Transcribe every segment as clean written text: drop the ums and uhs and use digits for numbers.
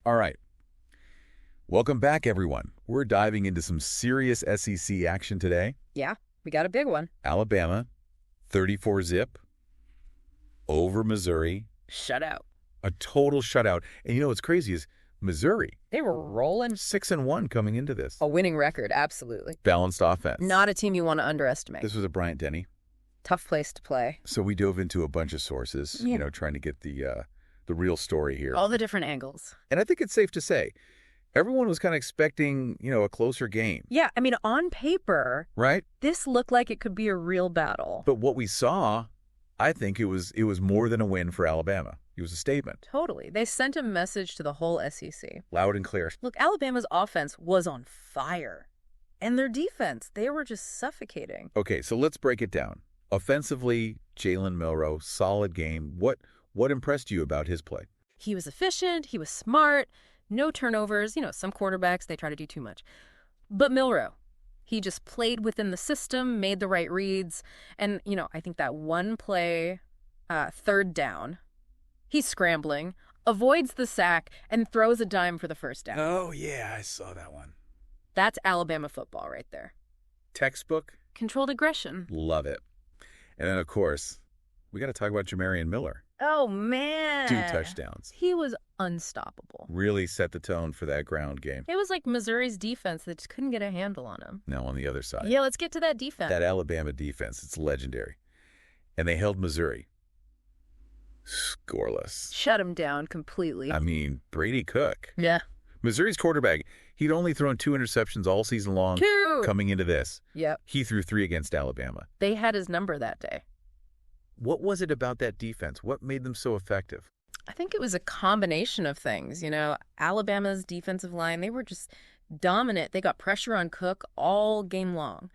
All right. Welcome back, everyone. We're diving into some serious SEC action today. Yeah, we got a big one. Alabama, 34-zip, over Missouri. Shutout. A total shutout. And you know what's crazy is Missouri. They were rolling. 6-1 coming into this. A winning record, absolutely. Balanced offense. Not a team you want to underestimate. This was a Bryant-Denny. Tough place to play. So we dove into a bunch of sources, trying to get the real story here. All the different angles. And I think it's safe to say, everyone was kind of expecting, a closer game. Yeah, I mean, on paper, right? This looked like it could be a real battle. But what we saw, I think it was more than a win for Alabama. It was a statement. Totally. They sent a message to the whole SEC. Loud and clear. Look, Alabama's offense was on fire. And their defense, they were just suffocating. Okay, so let's break it down. Offensively, Jalen Milroe, solid game. What impressed you about his play? He was efficient. He was smart. No turnovers. Some quarterbacks, they try to do too much. But Milroe, he just played within the system, made the right reads. And, I think that one play, third down, he's scrambling, avoids the sack, and throws a dime for the first down. Oh, yeah, I saw that one. That's Alabama football right there. Textbook. Controlled aggression. Love it. And then, of course, we got to talk about Jamarian Miller. Oh, man. 2 touchdowns. He was unstoppable. Really set the tone for that ground game. It was like Missouri's defense that just couldn't get a handle on him. Now on the other side. Yeah, let's get to that defense. That Alabama defense, it's legendary. And they held Missouri scoreless. Shut him down completely. I mean, Brady Cook. Yeah. Missouri's quarterback, he'd only thrown 2 interceptions all season long. 2! Coming into this. Yep. He threw 3 against Alabama. They had his number that day. What was it about that defense? What made them so effective? I think it was a combination of things. Alabama's defensive line, they were just dominant. They got pressure on Cook all game long.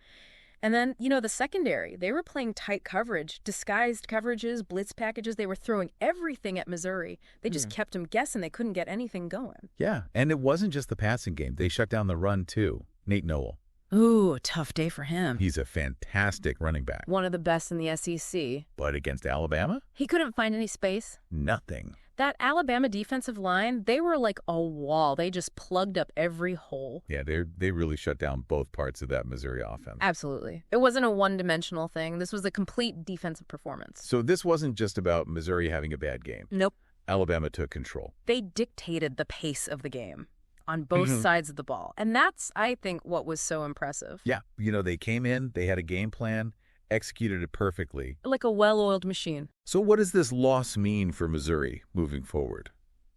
And then, the secondary, they were playing tight coverage, disguised coverages, blitz packages. They were throwing everything at Missouri. They just kept them guessing. They couldn't get anything going. Yeah, and it wasn't just the passing game. They shut down the run, too. Nate Noel. Ooh, tough day for him. He's a fantastic running back. One of the best in the SEC. But against Alabama? He couldn't find any space. Nothing. That Alabama defensive line, they were like a wall. They just plugged up every hole. Yeah, they really shut down both parts of that Missouri offense. Absolutely. It wasn't a one-dimensional thing. This was a complete defensive performance. So this wasn't just about Missouri having a bad game. Nope. Alabama took control. They dictated the pace of the game on both sides of the ball. And that's, I think, what was so impressive. Yeah. They came in, they had a game plan, executed it perfectly. Like a well-oiled machine. So what does this loss mean for Missouri moving forward?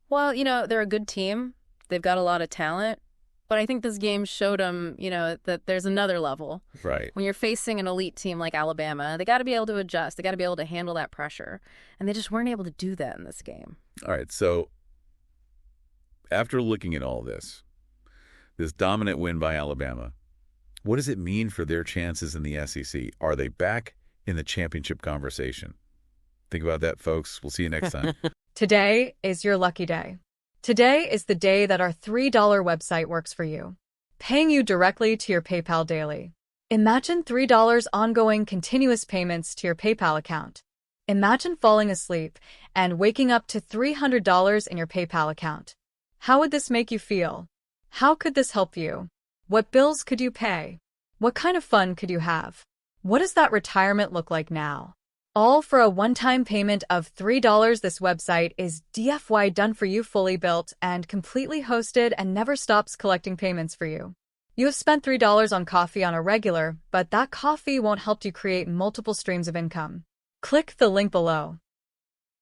Well, they're a good team. They've got a lot of talent. But I think this game showed them, that there's another level. Right. When you're facing an elite team like Alabama, they got to be able to adjust. They got to be able to handle that pressure. And they just weren't able to do that in this game. All right, so after looking at all this dominant win by Alabama, what does it mean for their chances in the SEC? Are they back in the championship conversation? Think about that, folks. We'll see you next time. Today is your lucky day. Today is the day that our $3 website works for you, paying you directly to your PayPal daily. Imagine $3 ongoing continuous payments to your PayPal account. Imagine falling asleep and waking up to $300 in your PayPal account. How would this make you feel? How could this help you? What bills could you pay? What kind of fun could you have? What does that retirement look like now? All for a one-time payment of $3. This website is DFY done for you, fully built and completely hosted, and never stops collecting payments for you. You have spent $3 on coffee on a regular, but that coffee won't help you create multiple streams of income. Click the link below.